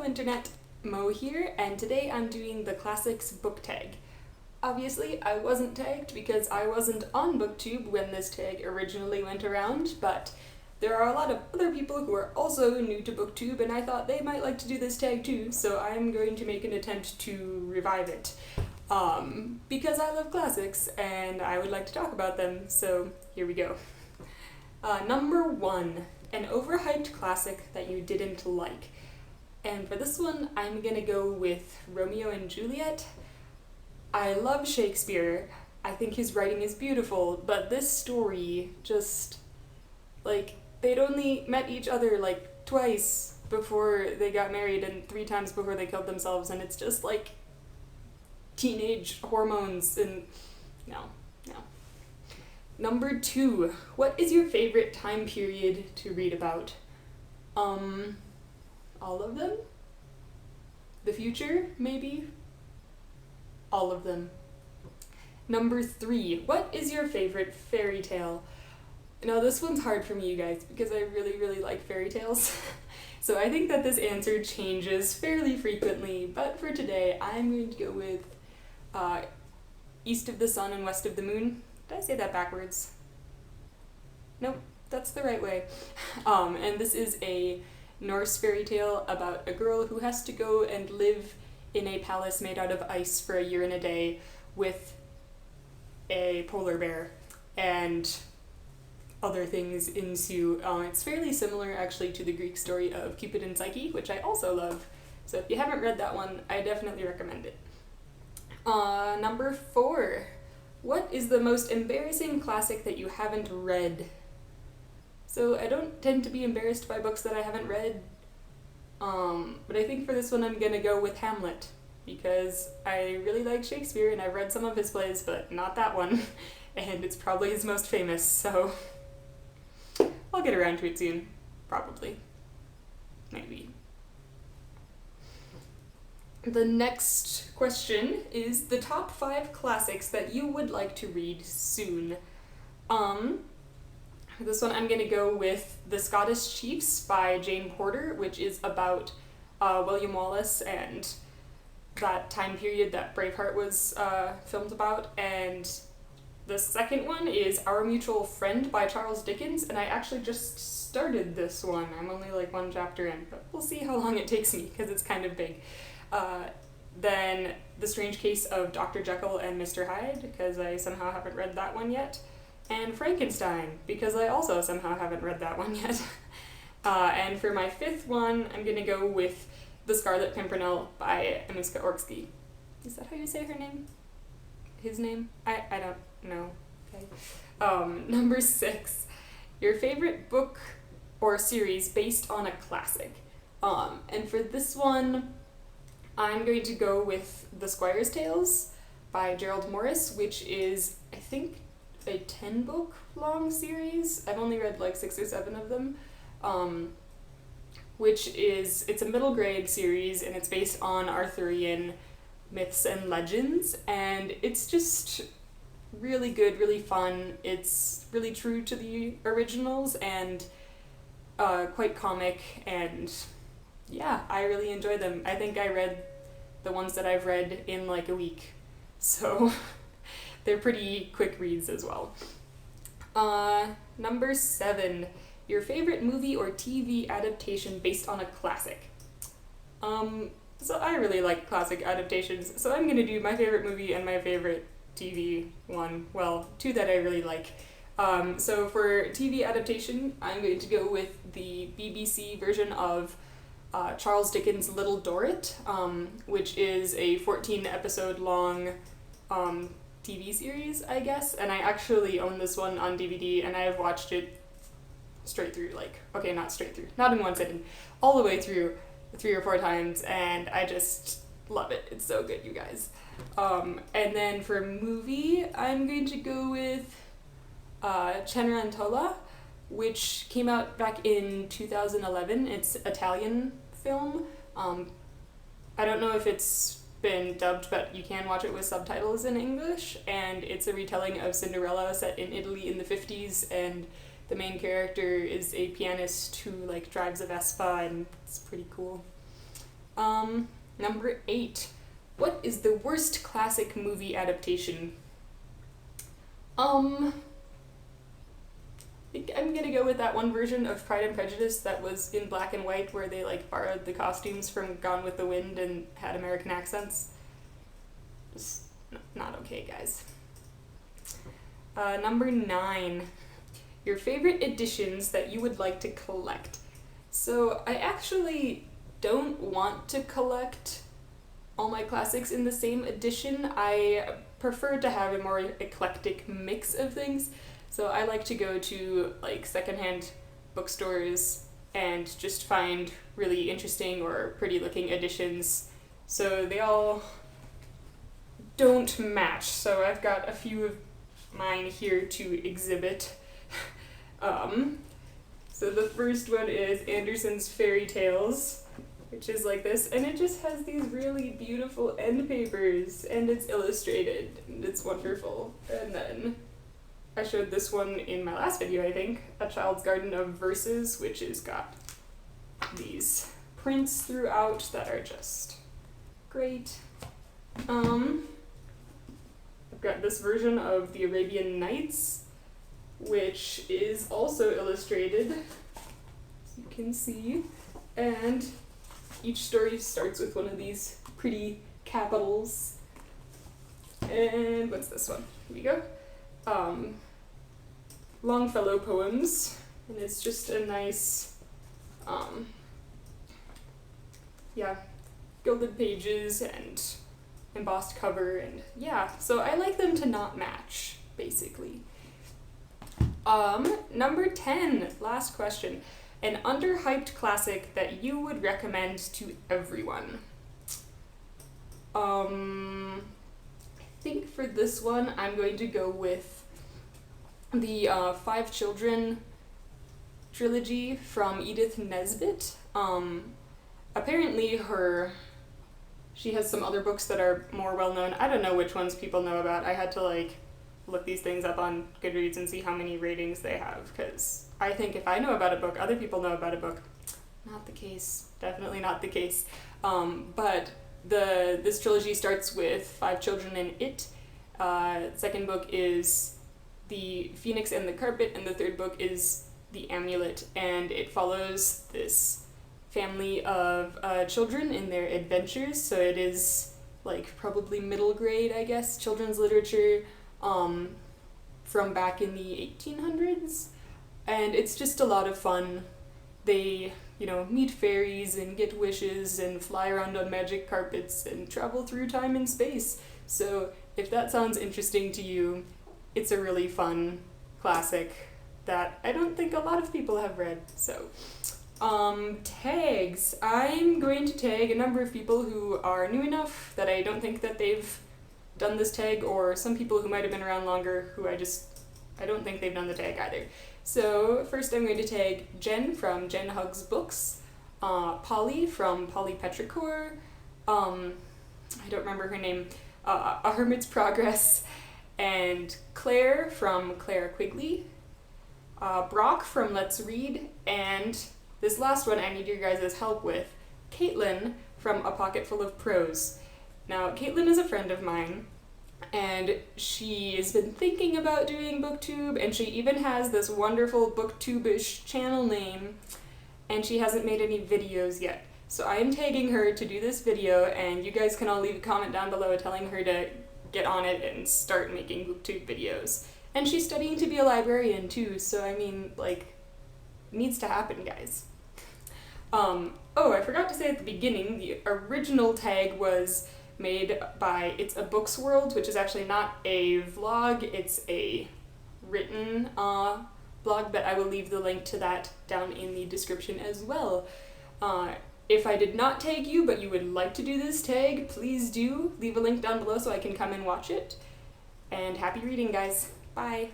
Internet, Mo here, and today I'm doing the Classics book tag. Obviously, I wasn't tagged because I wasn't on booktube when this tag originally went around, but there are a lot of other people who are also new to booktube, and I thought they might like to do this tag too, so I'm going to make an attempt to revive it. Because I love classics, and I would like to talk about them, so here we go. Number 1, an overhyped classic that you didn't like. And for this one, I'm gonna go with Romeo and Juliet. I love Shakespeare. I think his writing is beautiful, but this story just, they'd only met each other, twice before they got married and 3 times before they killed themselves, and it's just, teenage hormones and no. Number 2, what is your favorite time period to read about? All of them? The future, maybe? All of them. Number 3, what is your favorite fairy tale? Now this one's hard for me, you guys, because I really like fairy tales. So I think that this answer changes fairly frequently, but for today I'm going to go with East of the Sun and West of the Moon. Did I say that backwards? Nope, that's the right way. And this is a Norse fairy tale about a girl who has to go and live in a palace made out of ice for a year and a day with a polar bear, and other things ensue. It's fairly similar actually to the Greek story of Cupid and Psyche, which I also love. So if you haven't read that one, I definitely recommend it. Number 4. What is the most embarrassing classic that you haven't read? So I don't tend to be embarrassed by books that I haven't read, but I think for this one I'm gonna go with Hamlet, because I really like Shakespeare and I've read some of his plays, but not that one, and it's probably his most famous, so I'll get around to it soon, probably, maybe. The next question is the top 5 classics that you would like to read soon. This one I'm going to go with The Scottish Chiefs by Jane Porter, which is about William Wallace and that time period that Braveheart was filmed about. And the second one is Our Mutual Friend by Charles Dickens, and I actually just started this one. I'm only 1 chapter in, but we'll see how long it takes me because it's kind of big. Then The Strange Case of Dr. Jekyll and Mr. Hyde, because I somehow haven't read that one yet. And Frankenstein, because I also somehow haven't read that one yet. And for my 5th one, I'm going to go with The Scarlet Pimpernel by Emmuska Orczy. Is that how you say her name? His name? I don't know. Okay. Number 6, your favorite book or series based on a classic. And for this one, I'm going to go with The Squire's Tales by Gerald Morris, which is, I think, a 10-book long series. I've only read 6 or 7 of them, it's a middle grade series, and it's based on Arthurian myths and legends, and it's just really good, really fun. It's really true to the originals and quite comic, and yeah, I really enjoy them. I think I read the ones that I've read in a week, so they're pretty quick reads as well. Number 7, your favorite movie or TV adaptation based on a classic. So I really like classic adaptations, so I'm gonna do my favorite movie and my favorite TV one. Well, 2 that I really like. So for TV adaptation, I'm going to go with the BBC version of Charles Dickens' Little Dorrit, which is a 14-episode long TV series, I guess, and I actually own this one on DVD, and I've watched it straight through, not straight through, not in one sitting, all the way through 3 or 4 times, and I just love it. It's so good, you guys. And then for movie, I'm going to go with Cenerentola, which came out back in 2011. It's an Italian film. I don't know if it's been dubbed, but you can watch it with subtitles in English, and it's a retelling of Cinderella set in Italy in the 50s, and the main character is a pianist who drives a Vespa, and it's pretty cool. Number 8. What is the worst classic movie adaptation? I think I'm gonna go with that one version of Pride and Prejudice that was in black and white where they like borrowed the costumes from Gone with the Wind and had American accents. Just not okay, guys. Number 9. Your favorite editions that you would like to collect. So I actually don't want to collect all my classics in the same edition. I prefer to have a more eclectic mix of things. So I like to go to like secondhand bookstores and just find really interesting or pretty looking editions. So they all don't match. So I've got a few of mine here to exhibit. So the first one is Andersen's Fairy Tales, which is like this, and it just has these really beautiful end papers, and it's illustrated, and it's wonderful. And then I showed this one in my last video, I think, A Child's Garden of Verses, which has got these prints throughout that are just great. I've got this version of the Arabian Nights, which is also illustrated, as you can see, and each story starts with one of these pretty capitals. And what's this one? Here we go. Longfellow Poems, and it's just a nice, gilded pages and embossed cover, and yeah, so I like them to not match, basically. Number 10, last question. An underhyped classic that you would recommend to everyone. I think for this one, I'm going to go with the Five Children trilogy from Edith Nesbit. Apparently she has some other books that are more well known. I don't know which ones people know about. I had to look these things up on Goodreads and see how many ratings they have, because I think if I know about a book, other people know about a book. Not the case. Definitely not the case. But this trilogy starts with Five Children and It. Second book is The Phoenix and the Carpet, and the third book is The Amulet, and it follows this family of children in their adventures, so it is probably middle grade, I guess, children's literature from back in the 1800s, and it's just a lot of fun. They, meet fairies and get wishes and fly around on magic carpets and travel through time and space. So if that sounds interesting to you, it's a really fun classic that I don't think a lot of people have read. So, tags. I'm going to tag a number of people who are new enough that I don't think that they've done this tag, or some people who might have been around longer who I don't think they've done the tag either. So first I'm going to tag Jen from Jen Hugs Books, Polly from Polly Petrichor, I don't remember her name, A Hermit's Progress, and Claire from Claire Quigley, Brock from Let's Read, and this last one I need your guys' help with, Caitlin from A Pocket Full of Prose. Now, Caitlin is a friend of mine, and she has been thinking about doing booktube, and she even has this wonderful booktube-ish channel name, and she hasn't made any videos yet. So I am tagging her to do this video, and you guys can all leave a comment down below telling her to get on it and start making booktube videos. And she's studying to be a librarian too, so I mean, needs to happen, guys. Oh, I forgot to say at the beginning, the original tag was made by It's a Books World, which is actually not a vlog, it's a written blog, but I will leave the link to that down in the description as well. If I did not tag you, but you would like to do this tag, please do leave a link down below so I can come and watch it. And happy reading, guys. Bye.